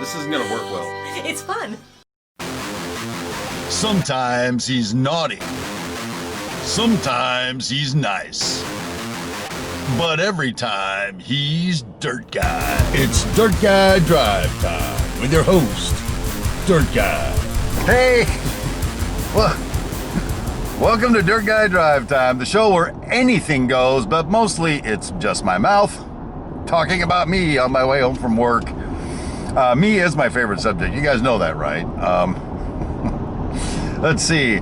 This isn't gonna work well. It's fun. Sometimes he's naughty. Sometimes he's nice. But every time he's Dirt Guy. It's Dirt Guy Drive Time with your host, Dirt Guy. Hey! Well, welcome to Dirt Guy Drive Time, the show where anything goes, but mostly it's just my mouth talking about me on my way home from work. Me is my favorite subject. You guys know that, right? Let's see.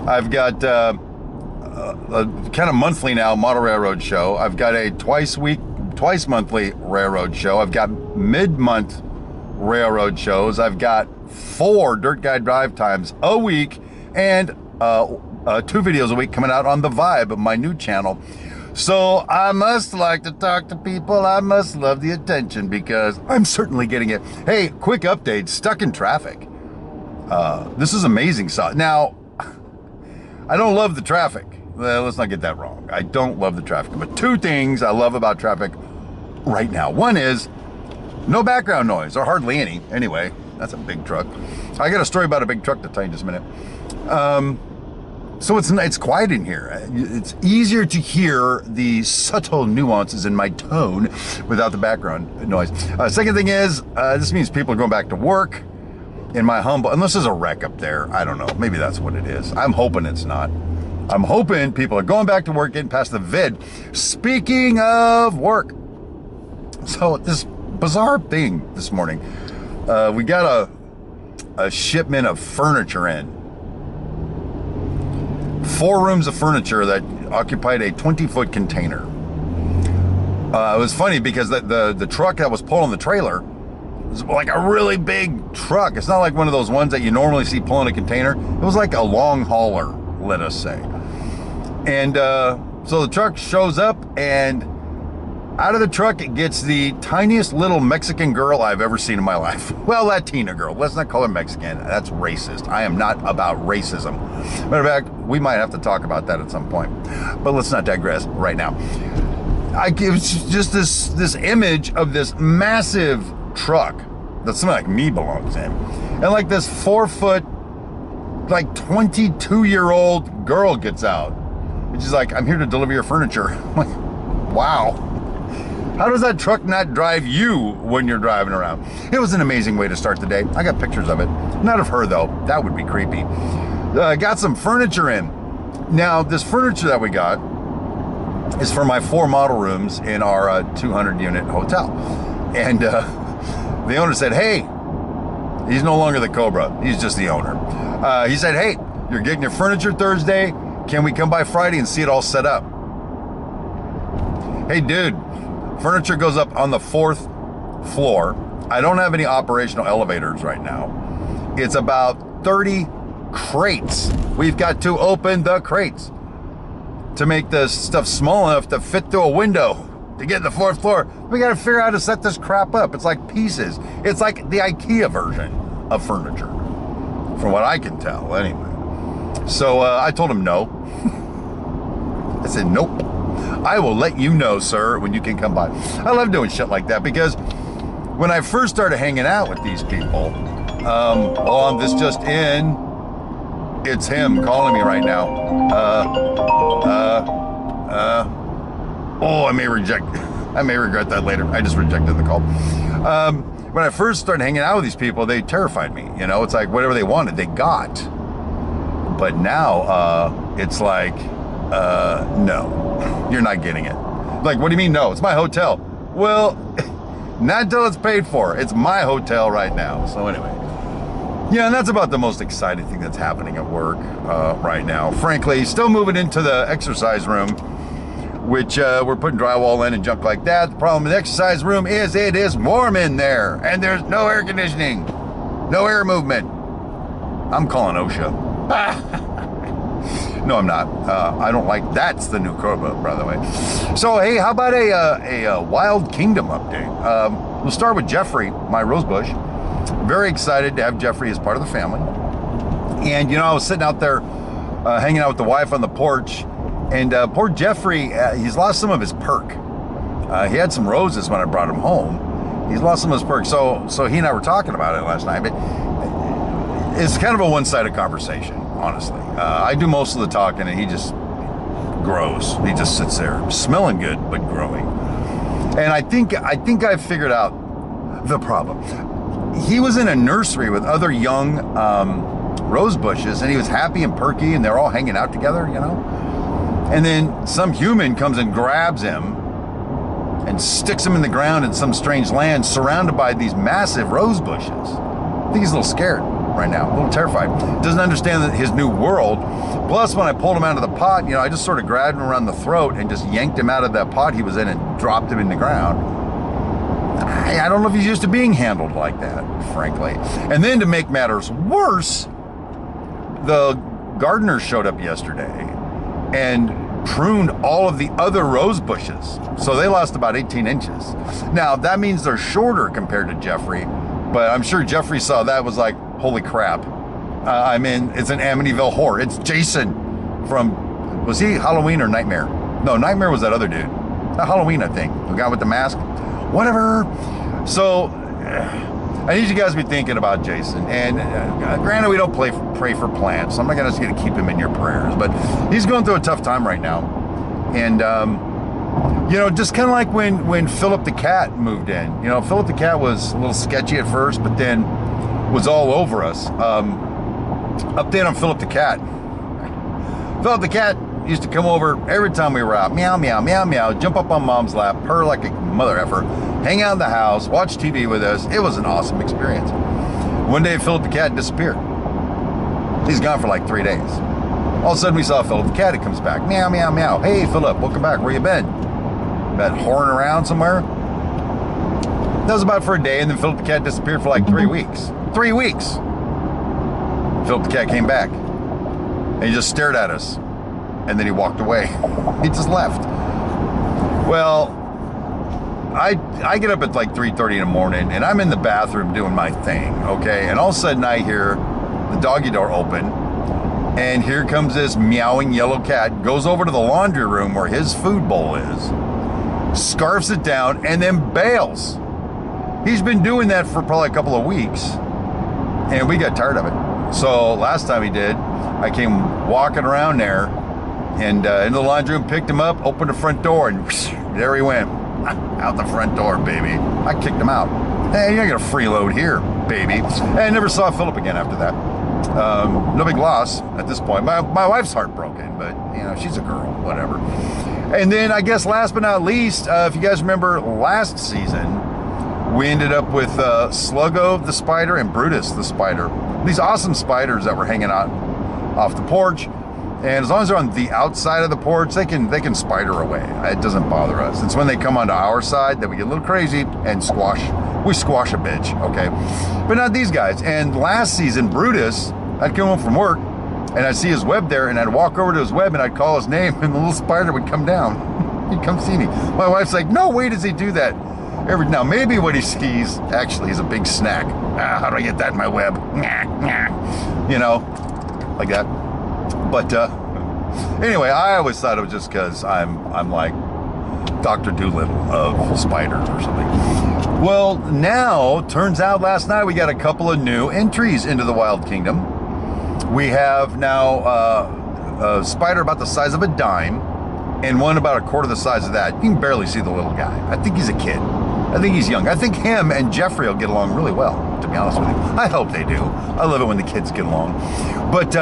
I've got a kind of monthly now model railroad show. I've got a twice monthly railroad show. I've got mid-month railroad shows. I've got 4 Dirt Guy Drive Times a week and 2 videos a week coming out on The Vibe, my new channel. So I must like to talk to people. I must love the attention because I'm certainly getting it. Hey, quick update, stuck in traffic. This is amazing. Now, I don't love the traffic. Well, let's not get that wrong. I don't love the traffic, but 2 things I love about traffic right now. One is no background noise, or hardly any. Anyway, that's a big truck. I got a story about a big truck to tell you in just a minute. So it's quiet in here. It's easier to hear the subtle nuances in my tone without the background noise. Second thing is, this means people are going back to work in my humble, unless there's a wreck up there. I don't know. Maybe that's what it is. I'm hoping it's not. I'm hoping people are going back to work, getting past the vid. Speaking of work, so this bizarre thing this morning, we got a shipment of furniture in. 4 rooms of furniture that occupied a 20-foot container. It was funny because the truck that was pulling the trailer was like a really big truck. It's not like one of those ones that you normally see pulling a container. It was like a long hauler, let us say. And so the truck shows up, and out of the truck it gets the tiniest little Mexican girl I've ever seen in my life. Well, Latina girl. Let's not call her Mexican. That's racist. I am not about racism. Matter of fact, we might have to talk about that at some point. But let's not digress right now. It's just this image of this massive truck that somebody like me belongs in. And like this 4-foot, like 22-year-old girl gets out. And she's like, I'm here to deliver your furniture. I'm like, wow. How does that truck not drive you when you're driving around? It was an amazing way to start the day. I got pictures of it. Not of her, though. That would be creepy. Got some furniture in. Now, this furniture that we got is for my 4 model rooms in our 200-unit hotel. And the owner said, hey, he's no longer the Cobra. He's just the owner. He said, hey, you're getting your furniture Thursday. Can we come by Friday and see it all set up? Hey, dude. Furniture goes up on the 4th floor. I don't have any operational elevators right now. It's about 30 crates. We've got to open the crates to make this stuff small enough to fit through a window to get to the 4th floor. We got to figure out how to set this crap up. It's like pieces. It's like the IKEA version of furniture, from what I can tell, anyway. So I told him no. I said, nope. I will let you know, sir, when you can come by. I love doing shit like that because when I first started hanging out with these people, on this just in, it's him calling me right now. Oh, I may regret that later. I just rejected the call. When I first started hanging out with these people, they terrified me. You know, it's like whatever they wanted, they got. But now, it's like, no. You're not getting it. Like, what do you mean no? It's my hotel. Well, not until it's paid for. It's my hotel right now. So anyway. Yeah, and that's about the most exciting thing that's happening at work right now. Frankly, still moving into the exercise room, which we're putting drywall in and junk like that. The problem with the exercise room is it is warm in there, and there's no air conditioning, no air movement. I'm calling OSHA. No, I'm not. I don't like. That's the new Cobra, by the way. So, hey, how about a Wild Kingdom update? We'll start with Geophry, my Rosebush. Very excited to have Geophry as part of the family. And, you know, I was sitting out there hanging out with the wife on the porch. And poor Geophry, he's lost some of his perk. He had some roses when I brought him home. He's lost some of his perks. So he and I were talking about it last night, but it's kind of a one-sided conversation, honestly. I do most of the talking, and he just grows. He just sits there, smelling good, but growing. And I think I figured out the problem. He was in a nursery with other young Rosebushes, and he was happy and perky, and they're all hanging out together, you know? And then some human comes and grabs him and sticks him in the ground in some strange land surrounded by these massive rose bushes. I think he's a little scared right now, a little terrified. Doesn't understand his new world. Plus, when I pulled him out of the pot, you know, I just sort of grabbed him around the throat and just yanked him out of that pot he was in and dropped him in the ground. I don't know if he's used to being handled like that, frankly. And then to make matters worse, the gardener showed up yesterday and pruned all of the other rose bushes. So they lost about 18 inches. Now, that means they're shorter compared to Geoffrey, but I'm sure Geoffrey saw that, was like, holy crap. I mean, it's an Amityville horror. It's Jason from, was he Halloween or Nightmare? No, Nightmare was that other dude. Halloween, I think. The guy with the mask. Whatever. So, I need you guys to be thinking about Jason. And granted, we don't pray for plants. So I'm not going to ask you to keep him in your prayers. But he's going through a tough time right now. And, you know, just kind of like when Philip the cat moved in. You know, Philip the cat was a little sketchy at first, but then was all over us. Update on Philip the cat. Philip the cat used to come over every time we were out. Meow, meow, meow, meow. Jump up on mom's lap, purr like a mother effer, hang out in the house, watch TV with us. It was an awesome experience. One day, Philip the cat disappeared. He's gone for like 3 days. All of a sudden, we saw Philip the cat. He comes back. Meow, meow, meow. Hey, Philip, welcome back. Where you been? Been whoring around somewhere? That was about for a day, and then Philip the cat disappeared for like 3 weeks. 3 weeks. Philip the cat came back, and he just stared at us, and then he walked away. He just left. Well, I get up at like 3:30 in the morning, and I'm in the bathroom doing my thing, okay? And all of a sudden, I hear the doggy door open, and here comes this meowing yellow cat, goes over to the laundry room where his food bowl is, scarfs it down, and then bails. He's been doing that for probably a couple of weeks, and we got tired of it. So last time he did, I came walking around there and in the laundry room, picked him up, opened the front door, and whoosh, there he went. Out the front door, baby. I kicked him out. Hey, you're not gonna freeload here, baby. And I never saw Philip again after that. No big loss at this point. My wife's heartbroken, but you know, she's a girl, whatever. And then I guess last but not least, if you guys remember last season, we ended up with Sluggo the spider and Brutus the spider. These awesome spiders that were hanging out off the porch. And as long as they're on the outside of the porch, they can spider away. It doesn't bother us. It's when they come onto our side that we get a little crazy and we squash a bitch, okay? But not these guys. And last season, Brutus, I'd come home from work and I'd see his web there, and I'd walk over to his web and I'd call his name, and the little spider would come down. He'd come see me. My wife's like, no way does he do that. Now, maybe what he sees actually is a big snack. How do I get that in my web? You know, like that. But anyway, I always thought it was just because I'm like Dr. Doolittle of spiders or something. Well, now, turns out last night we got a couple of new entries into the Wild Kingdom. We have now a spider about the size of a dime, and one about a quarter the size of that. You can barely see the little guy. I think he's a kid. I think he's young. I think him and Geoffrey will get along really well, to be honest with you. I hope they do. I love it when the kids get along. But,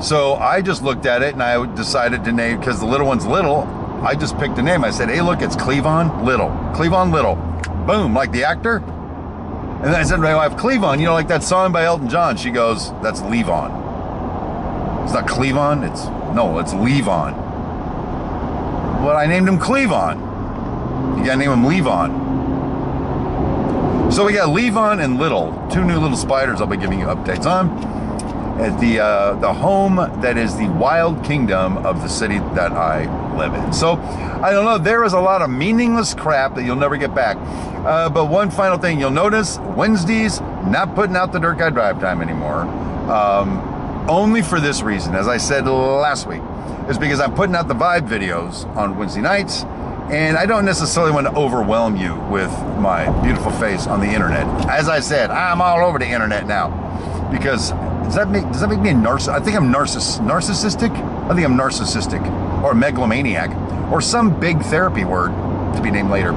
so I just looked at it and I decided to name, because the little one's little, I just picked a name. I said, hey, look, it's Cleavon Little. Cleavon Little. Boom, like the actor. And then I said to my wife, Cleavon, you know, like that song by Elton John. She goes, that's Levon. It's not Cleavon, it's Levon. Well, I named him Cleavon. You gotta name him Levon. So we got Levon and Little, two new little spiders I'll be giving you updates on at the home that is the Wild Kingdom of the city that I live in. So I don't know, there is a lot of meaningless crap that you'll never get back. But one final thing you'll notice, Wednesdays, not putting out the Dirt Guy Drive Time anymore. Only for this reason, as I said last week, is because I'm putting out the Vibe videos on Wednesday nights. And I don't necessarily want to overwhelm you with my beautiful face on the internet. As I said, I'm all over the internet now. Because does that make me a narcissist? I think I'm narcissistic? I think I'm narcissistic. Or a megalomaniac. Or some big therapy word to be named later.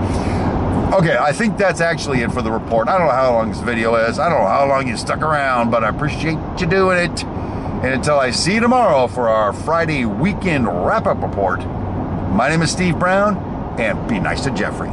Okay, I think that's actually it for the report. I don't know how long this video is. I don't know how long you stuck around, but I appreciate you doing it. And until I see you tomorrow for our Friday weekend wrap-up report, my name is Steve Brown, and be nice to Geoffrey.